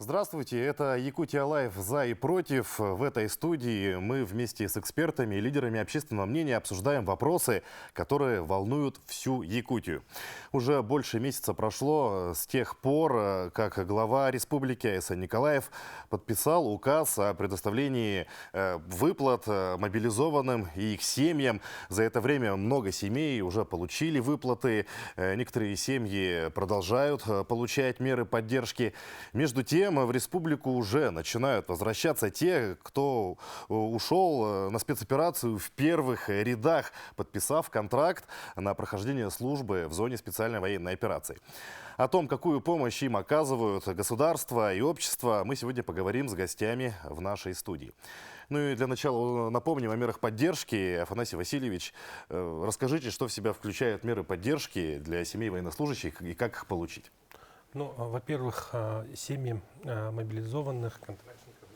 Здравствуйте, это Якутия Лайв «За и против». В этой студии мы вместе с экспертами и лидерами общественного мнения обсуждаем вопросы, которые волнуют всю Якутию. Уже больше месяца прошло с тех пор, как глава республики Айсан Николаев подписал указ о предоставлении выплат мобилизованным и их семьям. За это время много семей уже получили выплаты. Некоторые семьи продолжают получать меры поддержки. Между тем, в республику уже начинают возвращаться те, кто ушел на спецоперацию в первых рядах, подписав контракт на прохождение службы в зоне специальной военной операции. О том, какую помощь им оказывают государство и общество, мы сегодня поговорим с гостями в нашей студии. Ну и для начала напомним о мерах поддержки. Афанасий Васильевич, расскажите, что в себя включают меры поддержки для семей военнослужащих и как их получить? Ну, во-первых, семьям мобилизованных контрактников,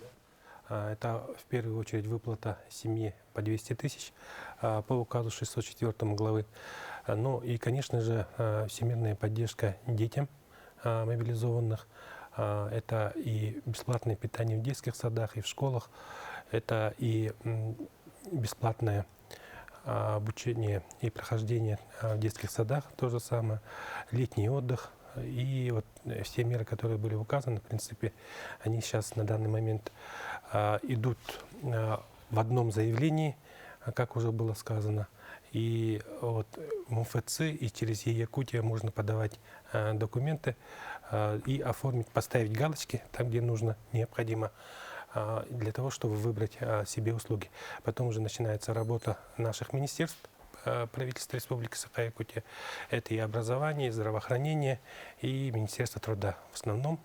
это в первую очередь выплата семье по 200 тысяч по указу 604 главы. Ну и, конечно же, всемирная поддержка детям мобилизованных. Это и бесплатное питание в детских садах и в школах, это и бесплатное обучение и прохождение в детских садах, то же самое, летний отдых. И вот все меры, которые были указаны, в принципе, они сейчас на данный момент идут в одном заявлении, как уже было сказано. И вот в МФЦ и через Якутия можно подавать документы и оформить, поставить галочки там, где нужно, необходимо, для того, чтобы выбрать себе услуги. Потом уже начинается работа наших министерств. Правительства Республики Саха-Якутия. Это и образование, и здравоохранение, и Министерство труда. В основном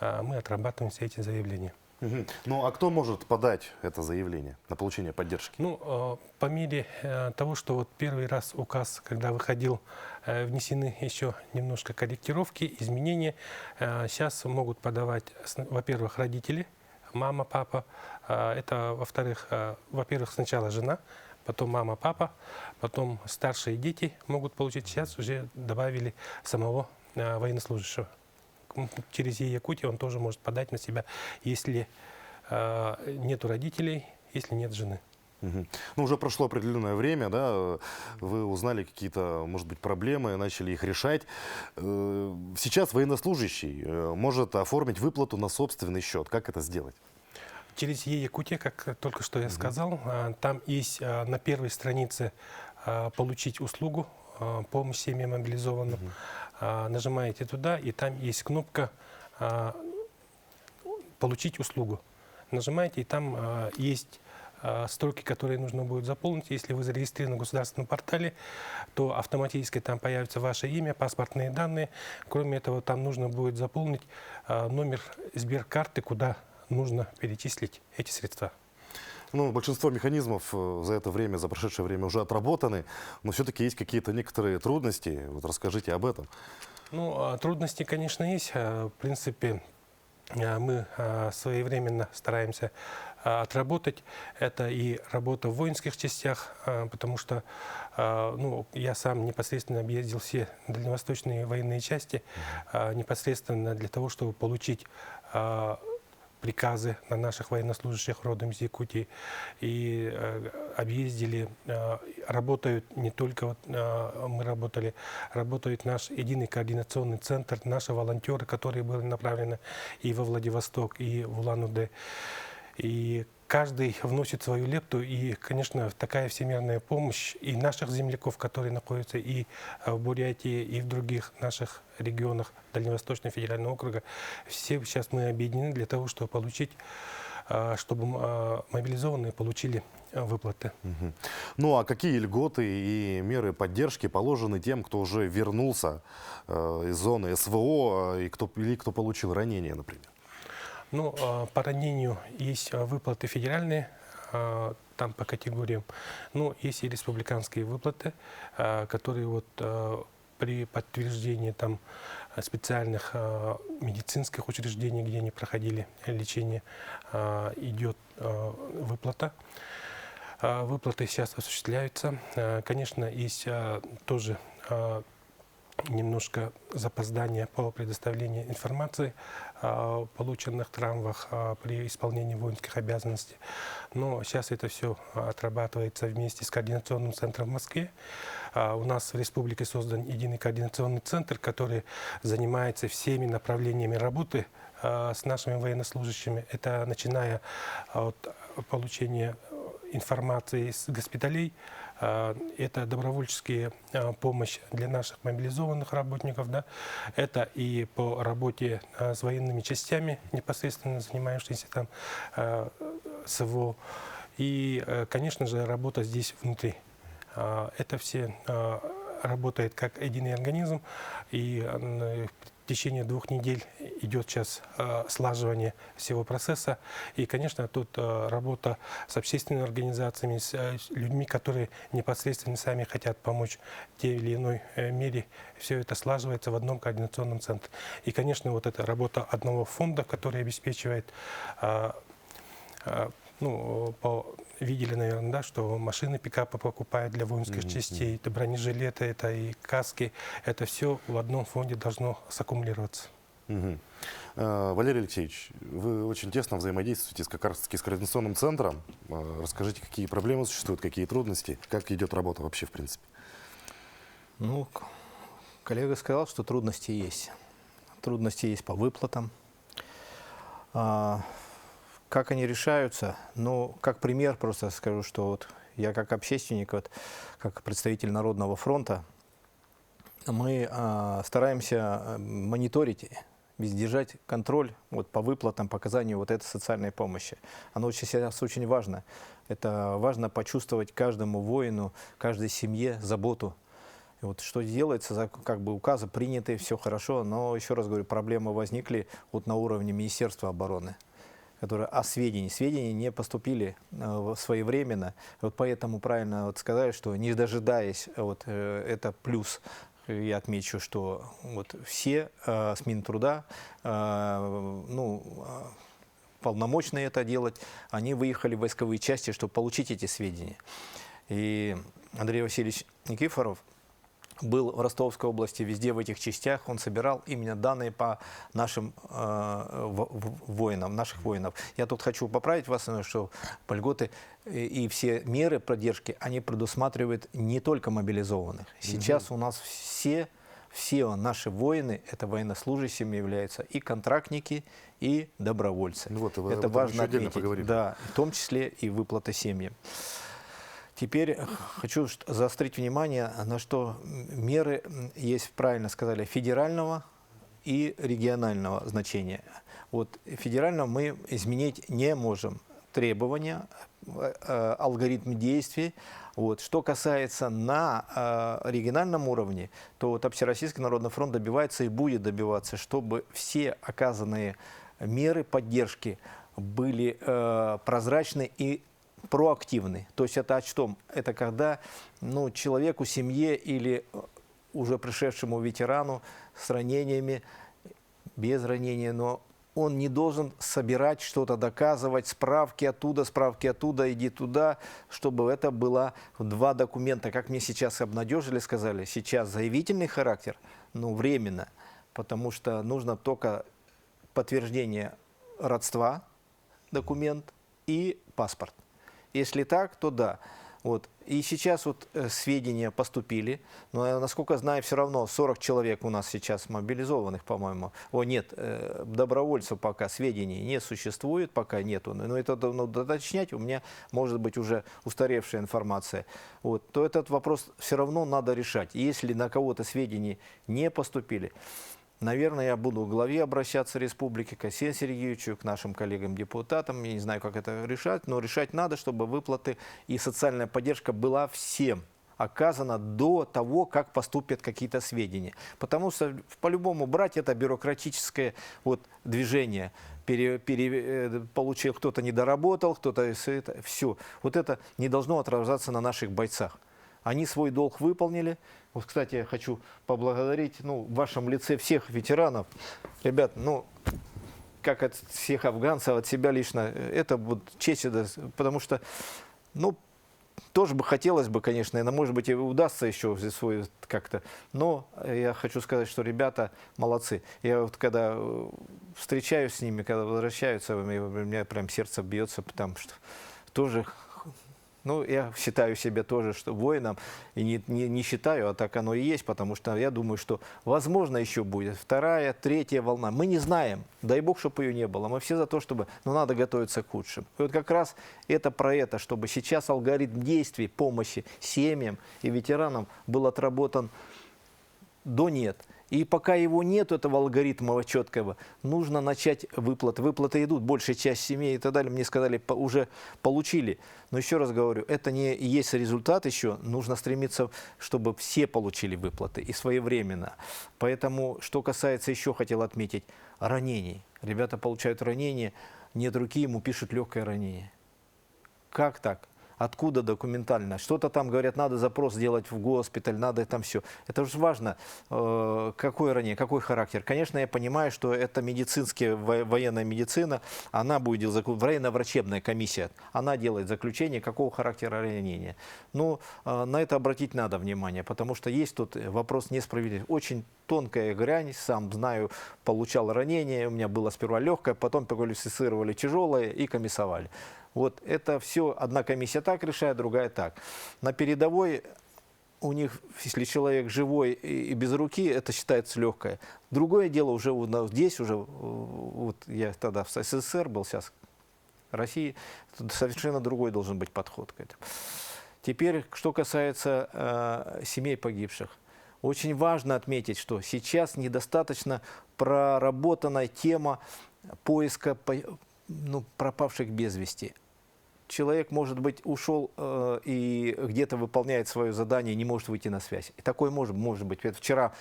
мы отрабатываем все эти заявления. Ну а кто может подать это заявление на получение поддержки? Ну, по мере того, что вот первый раз указ, когда выходил, внесены еще немножко корректировки, изменения. Сейчас могут подавать, во-первых, родители, мама, папа. Это, во-вторых, во-первых, сначала жена, потом мама, папа, потом старшие дети могут получить. Сейчас уже добавили самого военнослужащего. Через Якутию он тоже может подать на себя, если нету родителей, если нет жены. Ну, уже прошло определенное время, да, вы узнали какие-то, может быть, проблемы, начали их решать. Сейчас военнослужащий может оформить выплату на собственный счет. Как это сделать? Через Якутия, как только что я сказал, там есть на первой странице «Получить услугу», помощь семьям мобилизованным. Нажимаете туда, и там есть кнопка «Получить услугу». Нажимаете, и там есть строки, которые нужно будет заполнить. Если вы зарегистрированы в государственном портале, то автоматически там появится ваше имя, паспортные данные. Кроме этого, там нужно будет заполнить номер Сберкарты, куда нужно перечислить эти средства. Ну, большинство механизмов за это время, за прошедшее время уже отработаны, но все-таки есть какие-то некоторые трудности. Вот расскажите об этом. Ну, трудности, конечно, есть. В принципе, мы своевременно стараемся отработать. Это и работа в воинских частях, потому что ну, я сам непосредственно объездил все дальневосточные военные части, непосредственно для того, чтобы получить приказы на наших военнослужащих родом из Якутии. И объездили, работают не только вот, мы работали, работает наш единый координационный центр, наши волонтеры, которые были направлены и во Владивосток, и в Улан-Удэ. И каждый вносит свою лепту, и, конечно, такая всемирная помощь и наших земляков, которые находятся и в Бурятии, и в других наших регионах Дальневосточного федерального округа, все сейчас мы объединены для того, чтобы получить, чтобы мобилизованные получили выплаты. Ну а какие льготы и меры поддержки положены тем, кто уже вернулся из зоны СВО или кто получил ранение, например? Ну, по ранению есть выплаты федеральные, там по категориям. Ну, есть и республиканские выплаты, которые вот при подтверждении там специальных медицинских учреждений, где они проходили лечение, идет выплата. Выплаты сейчас осуществляются. Конечно, есть тоже немножко запоздание по предоставлению информации полученных травмах при исполнении воинских обязанностей. Но сейчас это все отрабатывается вместе с координационным центром в Москве. У нас в республике создан единый координационный центр, который занимается всеми направлениями работы с нашими военнослужащими. Это начиная от получения информации с госпиталей, это добровольческая помощь для наших мобилизованных работников, да? Это и по работе с военными частями, непосредственно занимающимися там СВО, и, конечно же, работа здесь внутри. Это все работает как единый организм, и в течение 2 недель идет сейчас слаживание всего процесса. И, конечно, тут работа с общественными организациями, с людьми, которые непосредственно сами хотят помочь в той или иной мере. Все это слаживается в одном координационном центре. И, конечно, вот эта работа одного фонда, который обеспечивает, видели, наверное, да, что машины, пикапы покупают для воинских частей, это бронежилеты, это и каски. Это все в одном фонде должно саккумулироваться. Валерий Алексеевич, вы очень тесно взаимодействуете как раз таки с координационным центром. Расскажите, какие проблемы существуют, какие трудности, как идет работа вообще в принципе? Ну, коллега сказал, что трудности есть. Трудности есть по выплатам. Как они решаются? Ну, как пример просто скажу, что вот я как общественник, вот, как представитель Народного фронта, мы стараемся мониторить, держать контроль вот, по выплатам, по оказанию вот этой социальной помощи. Оно сейчас очень важно. Это важно почувствовать каждому воину, каждой семье заботу. И вот что делается, как бы указы приняты, все хорошо, но еще раз говорю, проблемы возникли вот на уровне Министерства обороны, которые сведения не поступили своевременно. Вот поэтому правильно вот сказать, что не дожидаясь, вот это плюс. Я отмечу, что вот все с Минтруда, полномочные это делать, они выехали в войсковые части, чтобы получить эти сведения. И Андрей Васильевич Никифоров был в Ростовской области, везде в этих частях, он собирал именно данные по нашим воинам, наших воинов. Я тут хочу поправить вас, что льготы и все меры поддержки, они предусматривают не только мобилизованных. Сейчас у нас все наши воины, это военнослужащими являются и контрактники, и добровольцы. Ну вот, это важно отметить. Поговорим. Да, в том числе и выплаты семьям. Теперь хочу заострить внимание на что меры есть, правильно сказали, федерального и регионального значения. Вот федерального мы изменить не можем. Требования, алгоритм действий. Вот. Что касается на региональном уровне, то вот Общероссийский народный фронт добивается и будет добиваться, чтобы все оказанные меры поддержки были прозрачны и проактивны. То есть это о чем? Это когда человеку, семье или уже пришедшему ветерану с ранениями, без ранения, но он не должен собирать что-то, доказывать, справки оттуда, иди туда, чтобы это было 2 документа. Как мне сейчас обнадежили, сказали, сейчас заявительный характер, временно, потому что нужно только подтверждение родства, документ и паспорт. Если так, то да. Вот. И сейчас вот сведения поступили, но, насколько знаю, все равно 40 человек у нас сейчас мобилизованных, по-моему. Нет, добровольцев пока сведений не существует, пока нету. Но это доточнять, у меня может быть уже устаревшая информация. Вот. То этот вопрос все равно надо решать. Если на кого-то сведения не поступили, наверное, я буду к главе обращаться республики, к Арсению Сергеевичу, к нашим коллегам-депутатам. Я не знаю, как это решать, но решать надо, чтобы выплаты и социальная поддержка была всем оказана до того, как поступят какие-то сведения. Потому что по-любому брать это бюрократическое движение. Получил, кто-то не доработал, кто-то все. Вот это не должно отражаться на наших бойцах. Они свой долг выполнили. Вот, кстати, я хочу поблагодарить в вашем лице всех ветеранов. Ребят, как от всех афганцев, от себя лично, это честь, потому что тоже бы хотелось бы, конечно, и, может быть, и удастся еще свой как-то. Но я хочу сказать, что ребята молодцы. Я вот когда встречаюсь с ними, когда возвращаются, у меня прям сердце бьется, потому что тоже... Ну, я считаю себя тоже, что воином, и не считаю, а так оно и есть, потому что я думаю, что, возможно, еще будет вторая, третья волна. Мы не знаем, дай бог, чтобы ее не было. Мы все за то, чтобы, но надо готовиться к худшим. И вот как раз это про это, чтобы сейчас алгоритм действий, помощи семьям и ветеранам был отработан до нет. И пока его нет, этого алгоритма четкого, нужно начать выплаты. Выплаты идут, большая часть семей и так далее, мне сказали, уже получили. Но еще раз говорю, это не есть результат еще, нужно стремиться, чтобы все получили выплаты и своевременно. Поэтому, что касается, еще хотел отметить, ранений. Ребята получают ранения, нет руки, ему пишут легкое ранение. Как так? Откуда документально? Что-то там говорят, надо запрос сделать в госпиталь, надо там все. Это же важно, какое ранение, какой характер. Конечно, я понимаю, что это медицинская, военная медицина, она будет делать, военно-врачебная комиссия, она делает заключение, какого характера ранения. Но на это обратить надо внимание, потому что есть тут вопрос несправедливости. Очень тонкая грань, сам знаю, получал ранение, у меня было сперва легкое, потом квалифицировали тяжелое и комиссовали. Вот это все, одна комиссия так решает, другая так. На передовой у них, если человек живой и без руки, это считается легкое. Другое дело уже здесь, уже, вот я тогда в СССР был, сейчас в России, совершенно другой должен быть подход к этому. Теперь, что касается семей погибших. Очень важно отметить, что сейчас недостаточно проработана тема поиска пропавших без вести. Человек, может быть, ушел и где-то выполняет свое задание, не может выйти на связь. И такое может быть. Вчера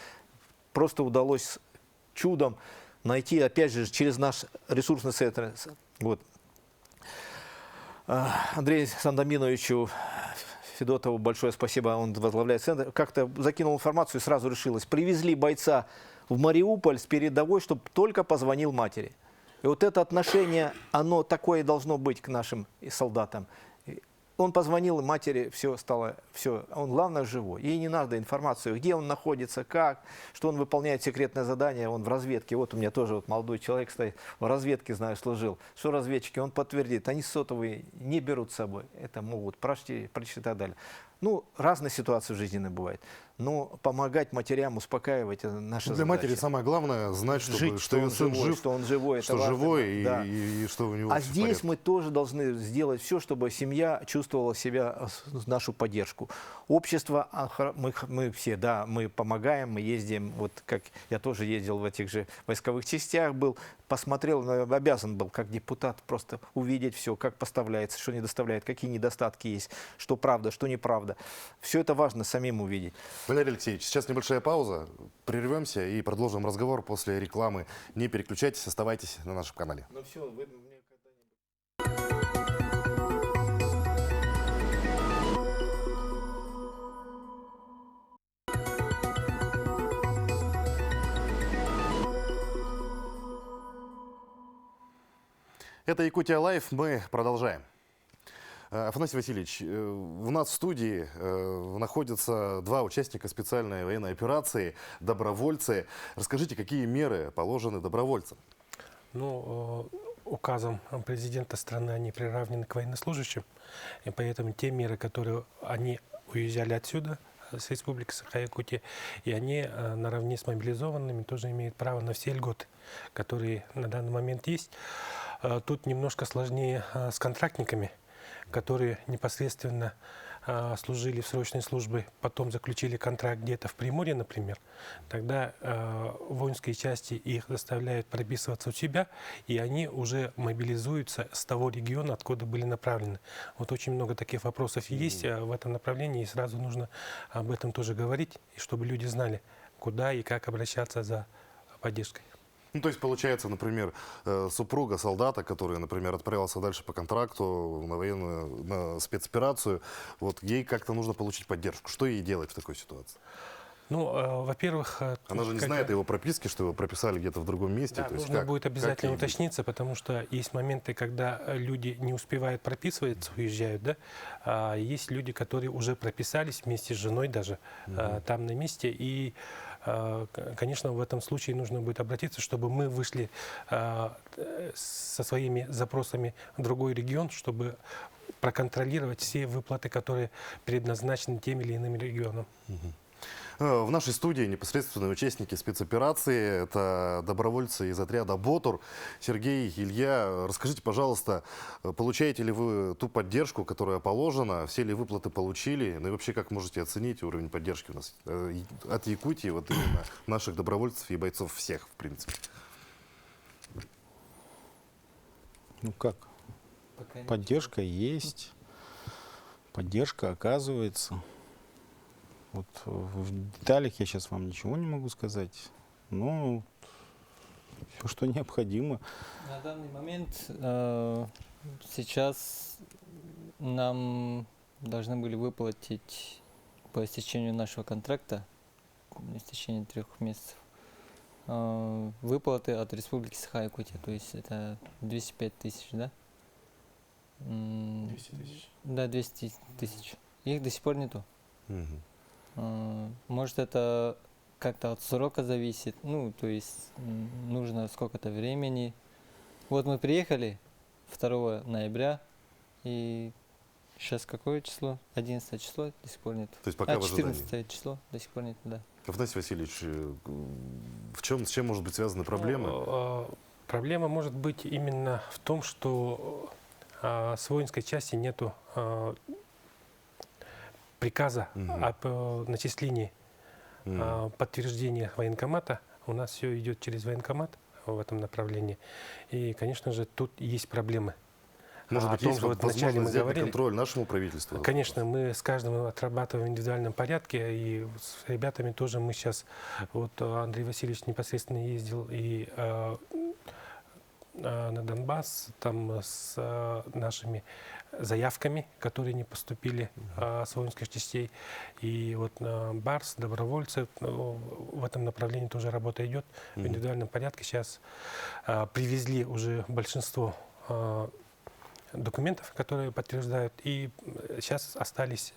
просто удалось чудом найти, опять же, через наш ресурсный центр. Вот. Андрею Сандоминовичу Федотову большое спасибо, он возглавляет центр. Как-то закинул информацию и сразу решилось. Привезли бойца в Мариуполь с передовой, чтобы только позвонил матери. И вот это отношение, оно такое должно быть к нашим солдатам. Он позвонил матери, все стало, все. Он, главное, живой. Ей не надо информацию, где он находится, как, что он выполняет секретное задание, он в разведке. Вот у меня тоже вот молодой человек стоит, в разведке, знаю, служил. Что разведчики, он подтвердит, они сотовые не берут с собой. Это могут прочитать и так далее. Ну, разные ситуации жизненные бывают. Но помогать матерям, успокаивать – это наша Для задача. матери самое главное знать, Жить, что ее сын жив, что он живой, что это живой важно, и что у него А всё в здесь порядке. мы тоже должны сделать все, чтобы семья чувствовала себя, нашу поддержку. Общество, мы все, да, мы помогаем, мы ездим, вот как я тоже ездил в этих же войсковых частях, был, посмотрел, но обязан был как депутат просто увидеть все, как поставляется, что не доставляет, какие недостатки есть, что правда, что неправда. Все это важно самим увидеть. Валерий Алексеевич, сейчас небольшая пауза, прервемся и продолжим разговор после рекламы. Не переключайтесь, оставайтесь на нашем канале. Ну все, вы мне Это Якутия Лайф, мы продолжаем. Афанасий Васильевич, у нас в студии находятся два участника специальной военной операции, добровольцы. Расскажите, какие меры положены добровольцам? Ну, указом президента страны они приравнены к военнослужащим, и поэтому те меры, которые они уезжали отсюда, с Республики Саха-Якутия, и они наравне с мобилизованными тоже имеют право на все льготы, которые на данный момент есть. Тут немножко сложнее с контрактниками, которые непосредственно служили в срочной службе, потом заключили контракт где-то в Приморье, например. Тогда воинские части их заставляют прописываться у себя, и они уже мобилизуются с того региона, откуда были направлены. Вот очень много таких вопросов есть в этом направлении, и сразу нужно об этом тоже говорить, и чтобы люди знали, куда и как обращаться за поддержкой. Ну, то есть, получается, например, супруга солдата, который, например, отправился дальше по контракту на военную, на спецоперацию, вот ей как-то нужно получить поддержку. Что ей делать в такой ситуации? Ну, во-первых, Она же не как- знает о его прописке, что его прописали где-то в другом месте. Да, то есть нужно как? будет Как обязательно ей быть? уточниться, потому что есть моменты, когда люди не успевают прописываться, уезжают, да, а есть люди, которые уже прописались вместе с женой даже там на месте, и, конечно, в этом случае нужно будет обратиться, чтобы мы вышли со своими запросами в другой регион, чтобы проконтролировать все выплаты, которые предназначены тем или иным регионам. В нашей студии непосредственно участники спецоперации. Это добровольцы из отряда «Ботур». Сергей, Илья, расскажите, пожалуйста, получаете ли вы ту поддержку, которая положена? Все ли выплаты получили? Ну и вообще, как можете оценить уровень поддержки у нас от Якутии, вот именно наших добровольцев и бойцов всех, в принципе? Ну как? Поддержка есть, поддержка оказывается. Вот в деталях я сейчас вам ничего не могу сказать. Но все, что необходимо. На данный момент сейчас нам должны были выплатить по истечению нашего контракта, истечению 3 месяцев, выплаты от Республики Саха-Якутия, то есть это 205 тысяч, да? 200 тысяч. Да, 200 тысяч. Их до сих пор нету. Может, это как-то от срока зависит, ну, то есть нужно сколько-то времени. Вот мы приехали 2 ноября, и сейчас какое число? 11 число, до сих пор нет. То есть пока в ожидании. 14 число, до сих пор нет, да. Афанасий Васильевич, с чем может быть связана проблема? Ну, проблема может быть именно в том, что с воинской части нету приказа об начислении подтверждения военкомата. У нас все идет через военкомат в этом направлении. И, конечно же, тут есть проблемы. Может быть, есть возможность взять на говорили. контроль нашему правительству? Конечно, мы с каждым отрабатываем в индивидуальном порядке, и с ребятами тоже мы сейчас, вот Андрей Васильевич непосредственно ездил и на Донбасс, там с нашими заявками, которые не поступили с воинских частей. И вот Барс, добровольцы, в этом направлении тоже работа идет в индивидуальном порядке. Сейчас привезли уже большинство документов, которые подтверждают, и сейчас остались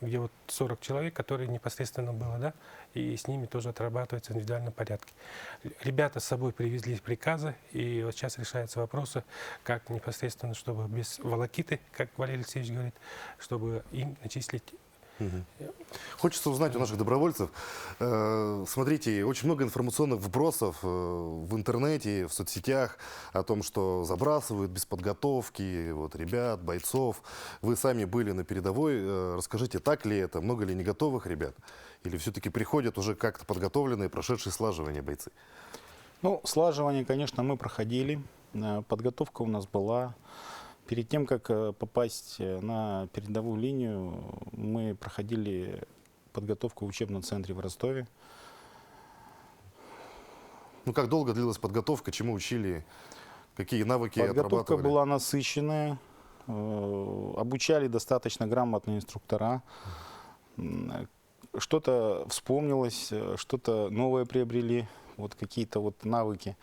где вот 40 человек, которые непосредственно было, да, и с ними тоже отрабатывается в индивидуальном порядке. Ребята с собой привезли приказы, и вот сейчас решаются вопросы, как непосредственно, чтобы без волокиты, как Валерий Алексеевич говорит, чтобы им начислить. Хочется узнать у наших добровольцев. Смотрите, очень много информационных вбросов в интернете, в соцсетях о том, что забрасывают без подготовки вот, ребят, бойцов. Вы сами были на передовой. Расскажите, так ли это? Много ли не готовых ребят? Или все-таки приходят уже как-то подготовленные, прошедшие слаживание бойцы? Ну, слаживание, конечно, мы проходили. Подготовка у нас была. Перед тем, как попасть на передовую линию, мы проходили подготовку в учебном центре в Ростове. Ну, как долго длилась подготовка, чему учили, какие навыки Подготовка отрабатывали? была насыщенная, обучали достаточно грамотные инструктора. Что-то вспомнилось, что-то новое приобрели, вот какие-то вот навыки.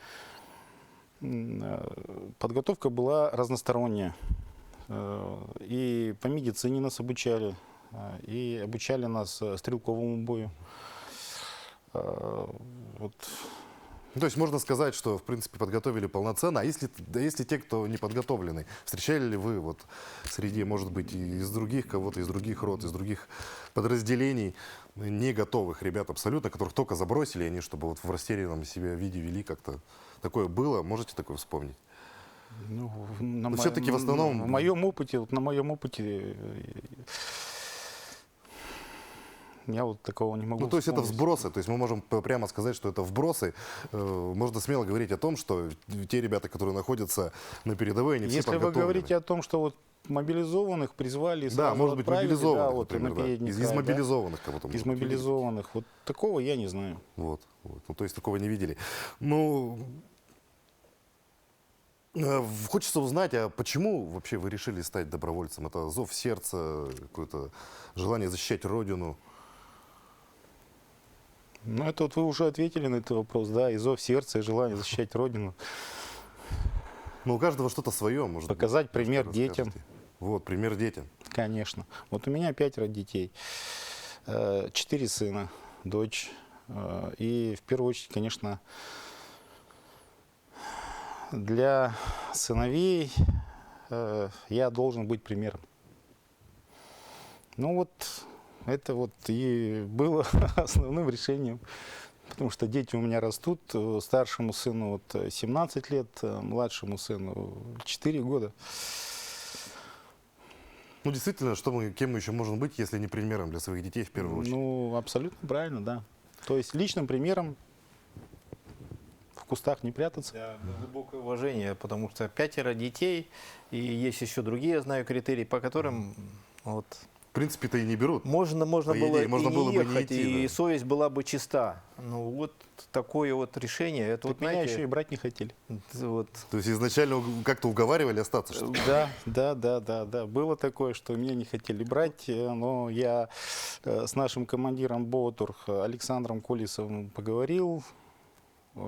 Подготовка была разносторонняя. И по медицине нас обучали, и обучали нас стрелковому бою. Вот. Ну, то есть можно сказать, что, в принципе, подготовили полноценно. А если те, кто не подготовлены, встречали ли вы вот среди, может быть, из других кого-то, из других рот, из других подразделений, не готовых ребят абсолютно, которых только забросили, они, чтобы вот в растерянном себе виде вели как-то? Такое было? Можете такое вспомнить? Ну, Но все-таки в основном... В моем опыте, вот на моем опыте я вот такого не могу Ну, то есть это вспомнить. вбросы, то есть мы можем прямо сказать, что это вбросы. Можно смело говорить о том, что те ребята, которые находятся на передовой, они все Если вы подготовлены. говорите о том, что вот мобилизованных призвали, Да, сразу может быть, отправили, мобилизованных, да, вот, например, на да. передний Из край, да. мобилизованных кого-то. Из может быть, видели. мобилизованных. Вот такого я не знаю. Вот. Ну, то есть такого не видели. Ну, хочется узнать, а почему вообще вы решили стать добровольцем? Это зов сердца, какое-то желание защищать Родину? Ну, это вот вы уже ответили на этот вопрос, да, и зов сердца, и желание защищать Родину. Ну, у каждого что-то свое, может быть. Показать пример Расскажите. детям. Вот, пример детям. Конечно. Вот у меня 5 детей. 4 сына, дочь. И в первую очередь, конечно, для сыновей я должен быть примером. Ну вот, это вот и было основным решением. Потому что дети у меня растут. Старшему сыну вот 17 лет, младшему сыну 4 года. Ну, действительно, кем мы еще можем быть, если не примером для своих детей в первую очередь? Ну, абсолютно правильно, да. То есть личным примером в кустах не прятаться. Да, глубокое уважение, потому что 5 детей, и есть еще другие, я знаю, критерии, по которым вот, В принципе-то и не берут. можно По было, идее, можно и не было бы не ехать, идти, и да. совесть была бы чиста. Ну вот такое вот решение, это Вот вот, меня знаете, еще и брать не хотели. вот, То есть изначально как-то уговаривали остаться, что ли? Да. Было такое, что меня не хотели брать, но я с нашим командиром БОТУР Александром Колесовым поговорил.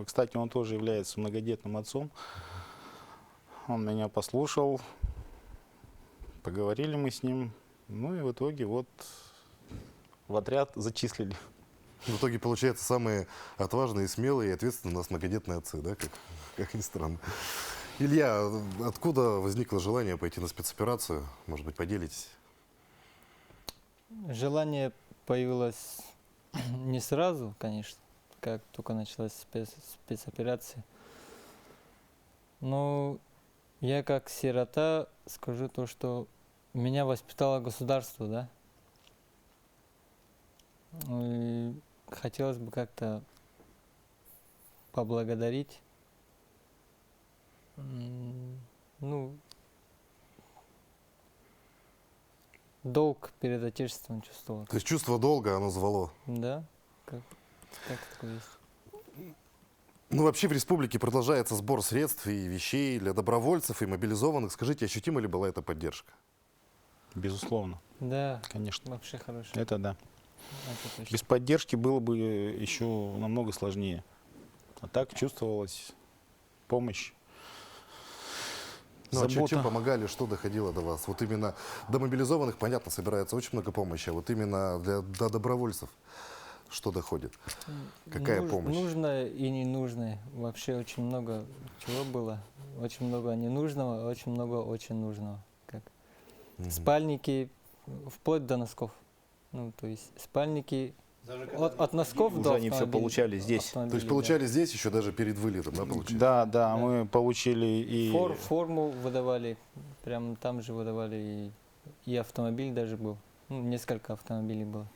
Кстати, он тоже является многодетным отцом. Он меня послушал, поговорили мы с ним. Ну и в итоге вот в отряд зачислили. В итоге, получается, самые отважные, смелые и ответственные у нас многодетные отцы, да, как ни странно. Илья, откуда возникло желание пойти на спецоперацию? Может быть, поделитесь? Желание появилось не сразу, конечно, как только началась спецоперация. Но я как сирота скажу то, что меня воспитало государство, да. И хотелось бы как-то поблагодарить. Ну, долг перед Отечеством чувствовал. То есть чувство долга, оно звало. Да, как такое есть. Ну, вообще в республике продолжается сбор средств и вещей для добровольцев и мобилизованных. Скажите, ощутима ли была эта поддержка? Безусловно, Да, конечно. вообще хорошо. Это да. Это точно. Без поддержки было бы еще намного сложнее. А так чувствовалась помощь. Ну, а чем забота. помогали, что доходило до вас? Вот именно до мобилизованных, понятно, собирается очень много помощи, а вот именно для добровольцев что доходит? Какая помощь? Нужное и ненужное. Вообще очень много чего было. Очень много ненужного, очень много очень нужного. Как Мгм. спальники, вплоть до носков. Ну, то есть спальники от носков уже до они всё автомобилей. получали здесь. То есть Автомобилей, получали здесь еще даже перед вылетом, да, получается? Да, Да. мы получили и... Форму выдавали, прям там же выдавали, и автомобиль даже был. Ну, несколько автомобилей было.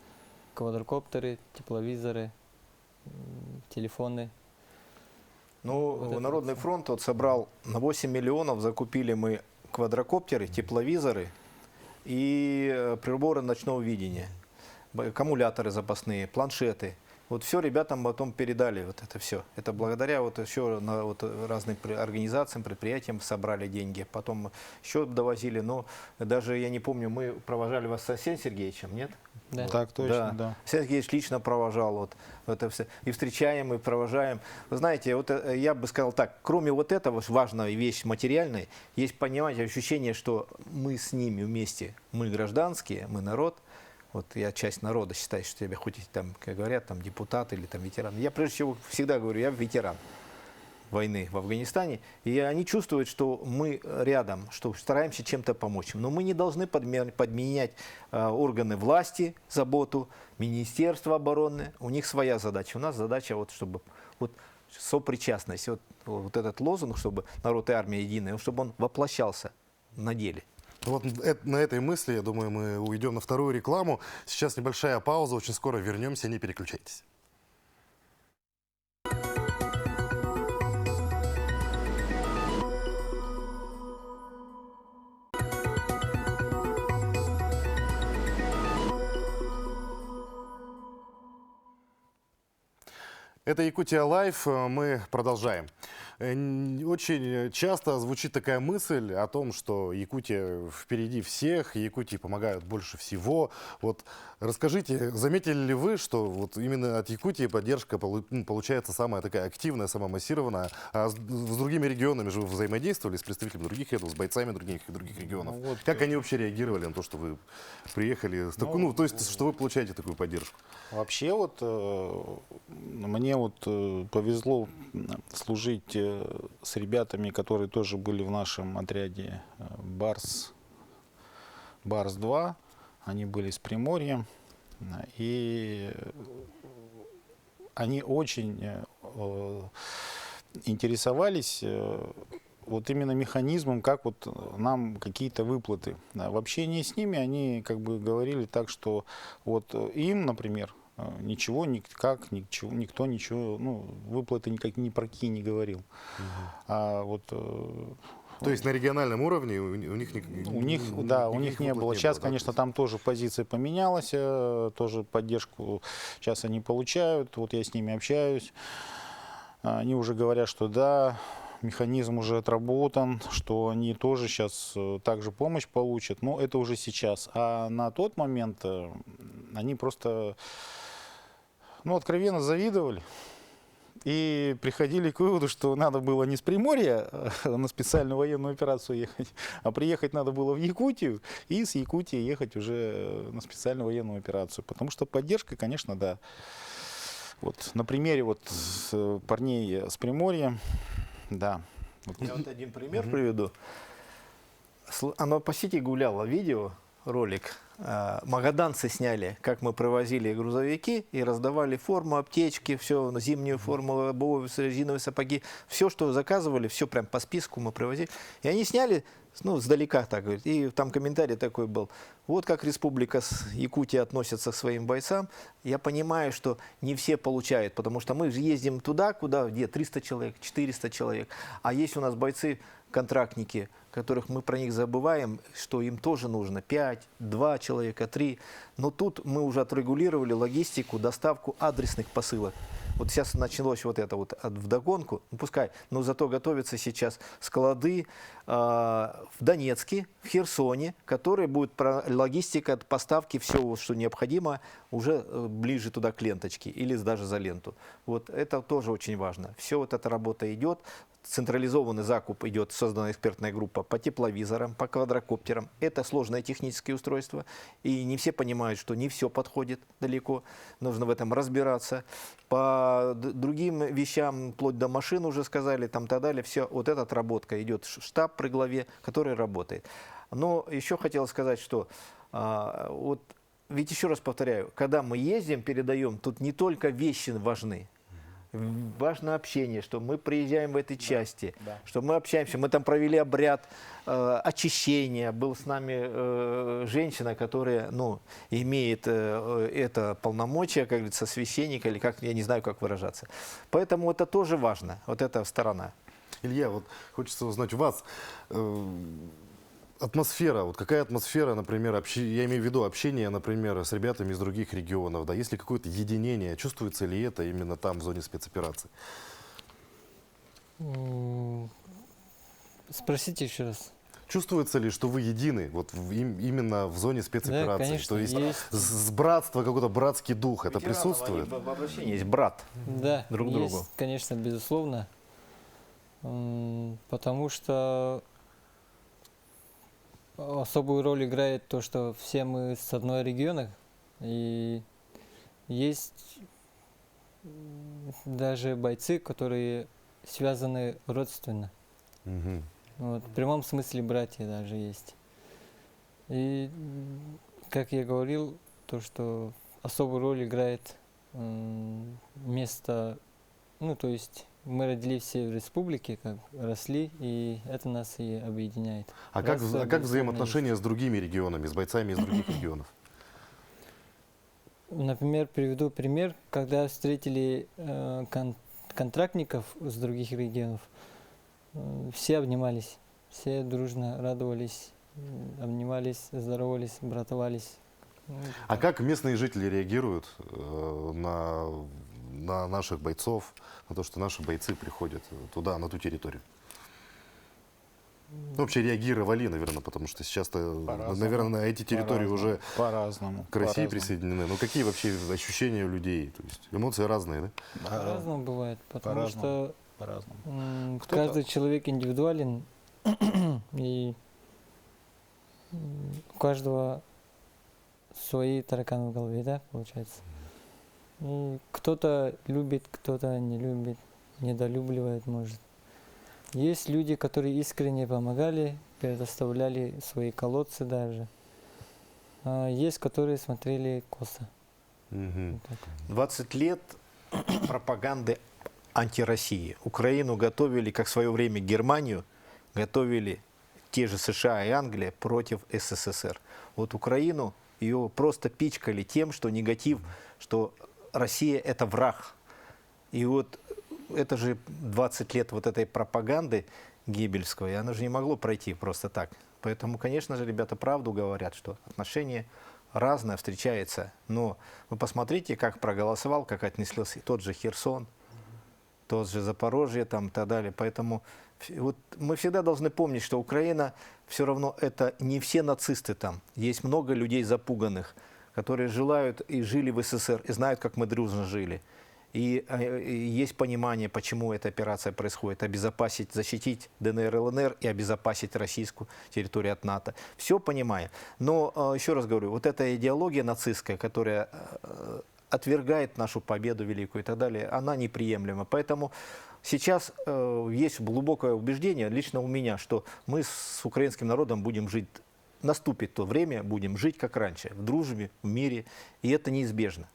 Квадрокоптеры, тепловизоры, телефоны. Ну, Вот это Народный вот. фронт вот собрал на 8 миллионов, закупили мы квадрокоптеры, тепловизоры и приборы ночного видения, аккумуляторы запасные, планшеты. Вот все ребятам потом передали вот это все. Это благодаря вот еще разным организациям, предприятиям собрали деньги. Потом еще довозили, но даже, я не помню, мы провожали вас с Арсением Сергеевичем, нет? Да. Так точно, да. Арсений Сергеевич лично провожал вот это все. И встречаем, и провожаем. Вы знаете, вот я бы сказал так, кроме вот этого важной вещи материальной, есть понимание, ощущение, что мы с ними вместе, мы гражданские, мы народ. Вот я часть народа считаю, что тебя хоть и там, как говорят, там депутат или там ветеран. Я прежде всего всегда говорю, я ветеран войны в Афганистане. И они чувствуют, что мы рядом, что стараемся чем-то помочь. Но мы не должны подменять органы власти, заботу, Министерство обороны. У них своя задача. У нас задача, вот, чтобы вот, сопричастность, вот этот лозунг, чтобы народ и армия единая, чтобы он воплощался на деле. Вот на этой мысли, я думаю, мы уйдем на вторую рекламу. Сейчас небольшая пауза, очень скоро вернемся, не переключайтесь. Это Якутия Лайф. Мы продолжаем. Очень часто звучит такая мысль о том, что Якутия впереди всех, Якутии помогают больше всего. Вот расскажите, заметили ли вы, что вот именно от Якутии поддержка получается самая такая активная, самая массированная, а с другими регионами же вы взаимодействовали, с представителями других регионов, с бойцами других регионов? Ну, вот, Как они вообще реагировали на то, что вы приехали, то есть, что вы получаете такую поддержку? Вообще вот мне вот повезло служить с ребятами, которые тоже были в нашем отряде Барс-2. Они были из Приморья. И они очень интересовались вот именно механизмом, как вот нам какие-то выплаты. В общении с ними они как бы говорили так, что вот им, например, ничего, ничего, никто ничего, ну, выплаты никак ни про какие не говорил. А вот То есть на региональном уровне у них у них не было. Сейчас, конечно, там тоже позиция поменялась, тоже поддержку сейчас они получают. Вот я с ними общаюсь. Они уже говорят, что да, механизм уже отработан, что они тоже сейчас также помощь получат. Но это уже сейчас. А на тот момент они просто, ну, откровенно завидовали. И приходили к выводу, что надо было не с Приморья на специальную военную операцию ехать, а приехать надо было в Якутию, и с Якутии ехать уже на специальную военную операцию. Потому что поддержка, конечно, да. Вот на примере вот парней с Приморья, да. Я вот один пример приведу. Оно по сети гуляло видео, ролик. Магаданцы сняли, как мы провозили грузовики и раздавали форму, аптечки, все, зимнюю форму, обувь, резиновые сапоги. Все, что заказывали, все прям по списку мы привозили. И они сняли, ну, сдалека так говорит. И там комментарий такой был. Вот как Республика Якутия относится к своим бойцам. Я понимаю, что не все получают, потому что мы же ездим туда, где 300 человек, 400 человек. А есть у нас бойцы, контрактники, которых мы про них забываем, что им тоже нужно 5, 2 человека, 3. Но тут мы уже отрегулировали логистику, доставку адресных посылок. Вот сейчас началось вот это вот вдогонку, ну пускай, но зато готовятся сейчас склады в Донецке, в Херсоне, которые будут логистика, поставки, все, что необходимо, уже ближе туда к ленточке или даже за ленту. Вот это тоже очень важно. Все вот эта работа идет. Централизованный закуп идет, создана экспертная группа по тепловизорам, по квадрокоптерам. Это сложное техническое устройство. И не все понимают, что не все подходит далеко. Нужно в этом разбираться. По другим вещам, вплоть до машин уже сказали, там так далее, все, вот эта отработка идет, штаб при главе, который работает. Но еще хотел сказать, что вот, ведь еще раз повторяю, когда мы ездим, передаем, тут не только вещи важны. Важно общение, что мы приезжаем в этой части, что мы общаемся. Мы там провели обряд очищения. Был с нами женщина, которая, ну, имеет это полномочия, как говорится, священника, или как, я не знаю, как выражаться. Поэтому это тоже важно, вот эта сторона. Илья, вот хочется узнать у вас атмосфера, вот какая атмосфера, например, я имею в виду общение, например, с ребятами из других регионов, да, есть ли какое-то единение, чувствуется ли это именно там, в зоне спецоперации? Спросите еще раз. Чувствуется ли, что вы едины вот именно в зоне спецоперации? Да, конечно, То есть есть. с братства, какой-то братский дух, это присутствует? В обращении есть брат. Да, друг есть, другу. конечно, безусловно. Потому что особую роль играет то, что все мы с одной региона, и есть даже бойцы, которые связаны родственно. Мгм. Вот, в прямом смысле братья даже есть. И, как я говорил, то, что особую роль играет место, ну, то есть мы родились все в республике, как росли, и это нас и объединяет. А как Безусловно, взаимоотношения с другими регионами, с бойцами из других регионов? Например, приведу пример, когда встретили контрактников с других регионов, все обнимались, все дружно радовались, обнимались, здоровались, братовались. А как местные жители реагируют на на наших бойцов, на то, что наши бойцы приходят туда, на ту территорию? Ну, вообще реагировали, наверное, потому что сейчас-то, По-разному. наверное, на эти территории уже По-разному. к России по-разному. присоединены. Ну, какие вообще ощущения у людей? То есть эмоции разные, да? По-разному бывает, потому по-разному. что По-разному. каждый человек индивидуален, и у каждого свои тараканы в голове, да, получается. И кто-то любит, кто-то не любит, недолюбливает, может. Есть люди, которые искренне помогали, предоставляли свои колодцы даже. А есть, которые смотрели косо. Мгм. Вот так. 20 лет пропаганды антироссии. Украину готовили, как в свое время Германию, готовили те же США и Англия против СССР. Вот Украину, ее просто пичкали тем, что негатив, что Россия – это враг. И вот это же 20 лет вот этой пропаганды геббельской, и она же не могло пройти просто так. Поэтому, конечно же, ребята правду говорят, что отношения разное встречается. Но вы посмотрите, как проголосовал, как отнеслся тот же Херсон, тот же Запорожье там, и так далее. Поэтому вот мы всегда должны помнить, что Украина все равно это не все нацисты там. Есть много людей запуганных, которые желают и жили в СССР, и знают, как мы дружно жили. И есть понимание, почему эта операция происходит. Обезопасить, защитить ДНР, ЛНР и обезопасить российскую территорию от НАТО. Все понимаю. Но, еще раз говорю, вот эта идеология нацистская, которая отвергает нашу победу великую и так далее, она неприемлема. Поэтому сейчас есть глубокое убеждение, лично у меня, что мы с украинским народом будем жить, наступит то время, будем жить как раньше, в дружбе, в мире, и это неизбежно.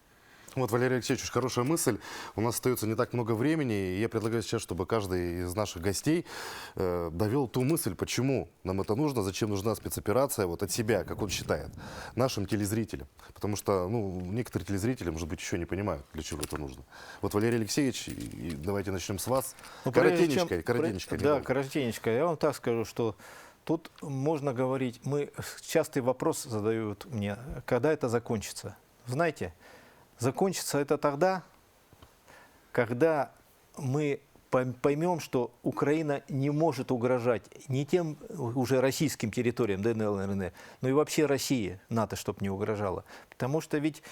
Вот, Валерий Алексеевич, очень хорошая мысль. У нас остается не так много времени, и я предлагаю сейчас, чтобы каждый из наших гостей довел ту мысль, почему нам это нужно, зачем нужна спецоперация, вот от себя, как он считает, нашим телезрителям. Потому что, ну, некоторые телезрители, может быть, еще не понимают, для чего это нужно. Вот, Валерий Алексеевич, и давайте начнем с вас. Ну, прежде Коротенечко, чем- коротенечко. Да, коротенечко. Я вам так скажу, что тут можно говорить, частый вопрос задают мне, когда это закончится. Знаете, закончится это тогда, когда мы поймем, что Украина не может угрожать не тем уже российским территориям ДНР, ЛНР, но и вообще России, НАТО, чтобы не угрожало. Потому что ведь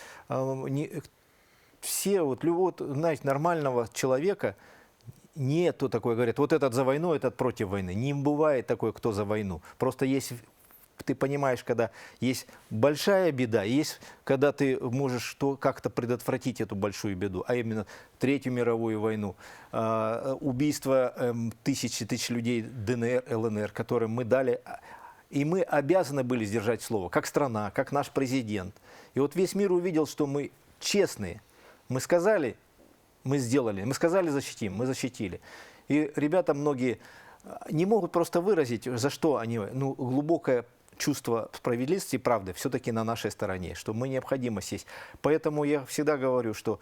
все, знаете, нормального человека нету такой, говорят, вот этот за войну, этот против войны. Не бывает такой, кто за войну. Просто есть, ты понимаешь, когда есть большая беда, есть, когда ты можешь как-то предотвратить эту большую беду, а именно Третью мировую войну, убийство тысяч людей ДНР, ЛНР, которым мы дали, и мы обязаны были сдержать слово, как страна, как наш президент. И вот весь мир увидел, что мы честные. Мы сказали, мы сделали, мы сказали защитим, мы защитили. И ребята многие не могут просто выразить, за что они, глубокое чувство справедливости и правды все-таки на нашей стороне, что мы необходимо сесть. Поэтому я всегда говорю, что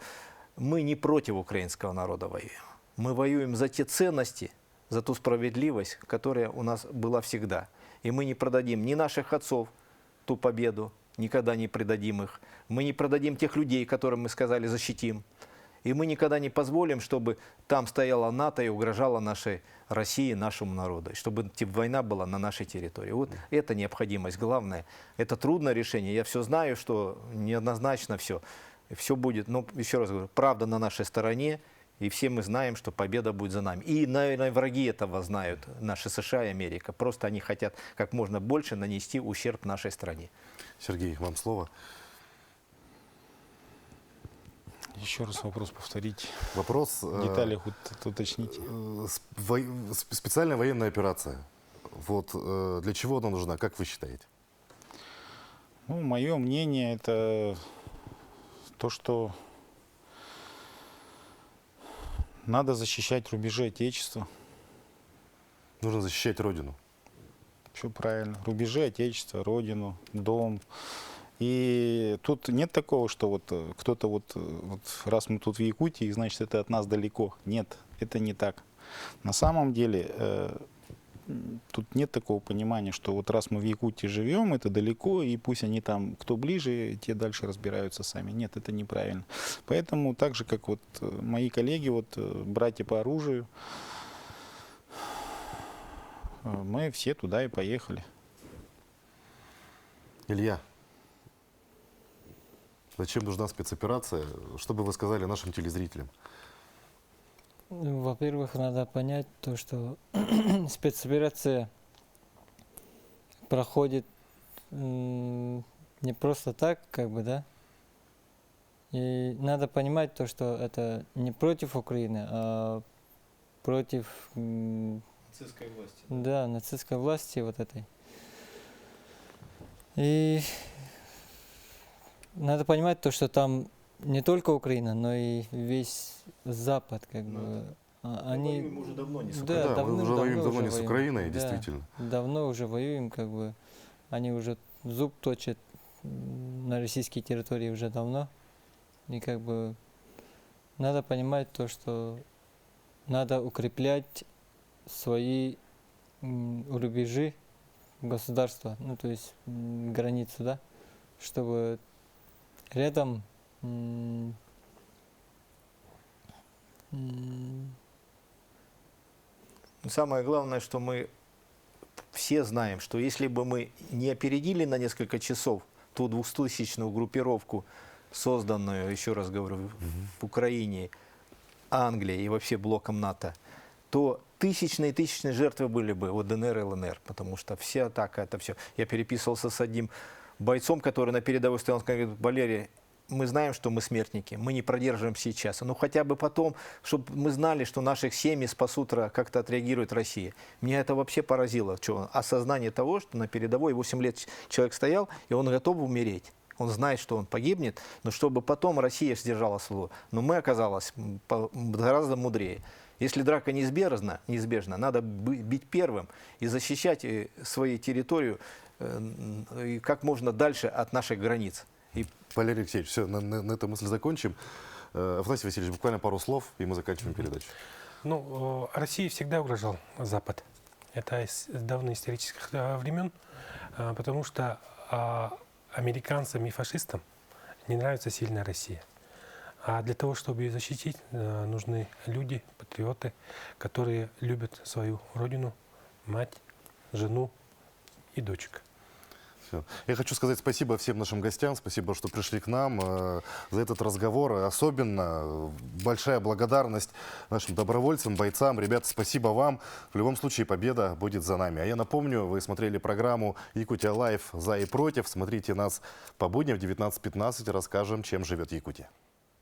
мы не против украинского народа воюем. Мы воюем за те ценности, за ту справедливость, которая у нас была всегда. И мы не продадим ни наших отцов ту победу, никогда не предадим их. Мы не продадим тех людей, которым мы сказали защитим. И мы никогда не позволим, чтобы там стояла НАТО и угрожала нашей России, нашему народу. Чтобы война была на нашей территории. Вот это необходимость главная. Это трудное решение. Я все знаю, что неоднозначно все. Все будет, но еще раз говорю, правда на нашей стороне. И все мы знаем, что победа будет за нами. И, наверное, враги этого знают, наши США и Америка. Просто они хотят как можно больше нанести ущерб нашей стране. Сергей, вам слово. Еще раз вопрос повторить. Вопрос. В деталях уточните. Специальная военная операция. Вот для чего она нужна, как вы считаете? Ну, мое мнение, это то, что надо защищать рубежи Отечества. Нужно защищать Родину. Все правильно. Рубежи Отечества, Родину, дом. И тут нет такого, что вот кто-то раз мы тут в Якутии, значит, это от нас далеко. Нет, это не так. На самом деле тут нет такого понимания, что вот раз мы в Якутии живем, это далеко, и пусть они там, кто ближе, те дальше разбираются сами. Нет, это неправильно. Поэтому так же, как вот мои коллеги, вот братья по оружию, мы все туда и поехали. Илья, зачем нужна спецоперация? Что бы вы сказали нашим телезрителям? Ну, во-первых, надо понять то, что спецоперация проходит не просто так, как бы, да. И надо понимать то, что это не против Украины, а против Нацистской власти. да, нацистской власти вот этой. И надо понимать то, что там не только Украина, но и весь Запад, как бы. Они Мы уже давно не с да, Да, мы уже воюем давно не с воюем. Украиной, Да, действительно. давно уже воюем, как бы. Они уже зуб точат на российские территории уже давно. И как бы надо понимать то, что надо укреплять свои рубежи государства, ну то есть границу, да, чтобы рядом Самое главное, что мы все знаем, что если бы мы не опередили на несколько часов ту 200-тысячную группировку, созданную, еще раз говорю, в Украине, Англии и вообще блоком НАТО, то тысячные жертвы были бы от ДНР и ЛНР, потому что вся атака, это все. Я переписывался с одним бойцом, который на передовой стоял, он говорит: Валерий, мы знаем, что мы смертники, мы не продержим сейчас, но хотя бы потом, чтобы мы знали, что наших семьи спасут, как-то отреагирует Россия. Меня это вообще поразило, осознание того, что на передовой 8 лет человек стоял, и он готов умереть. Он знает, что он погибнет, но чтобы потом Россия сдержала слово. Но мы оказалось гораздо мудрее. Если драка неизбежна, надо быть первым и защищать свою территорию как можно дальше от наших границ. И Валерий Алексеевич, все, на этой мысли закончим. Афанасий Васильевич, буквально пару слов, и мы заканчиваем передачу. Ну, России всегда угрожал Запад. Это с давно исторических времен, потому что американцам и фашистам не нравится сильная Россия. А для того, чтобы ее защитить, нужны люди, патриоты, которые любят свою родину, мать, жену и дочек. Всё. Я хочу сказать спасибо всем нашим гостям, спасибо, что пришли к нам за этот разговор. Особенно большая благодарность нашим добровольцам, бойцам. Ребята, спасибо вам. В любом случае победа будет за нами. А я напомню, вы смотрели программу «Якутия Лайв. За и против». Смотрите нас по будням в 19:15. Расскажем, чем живет Якутия.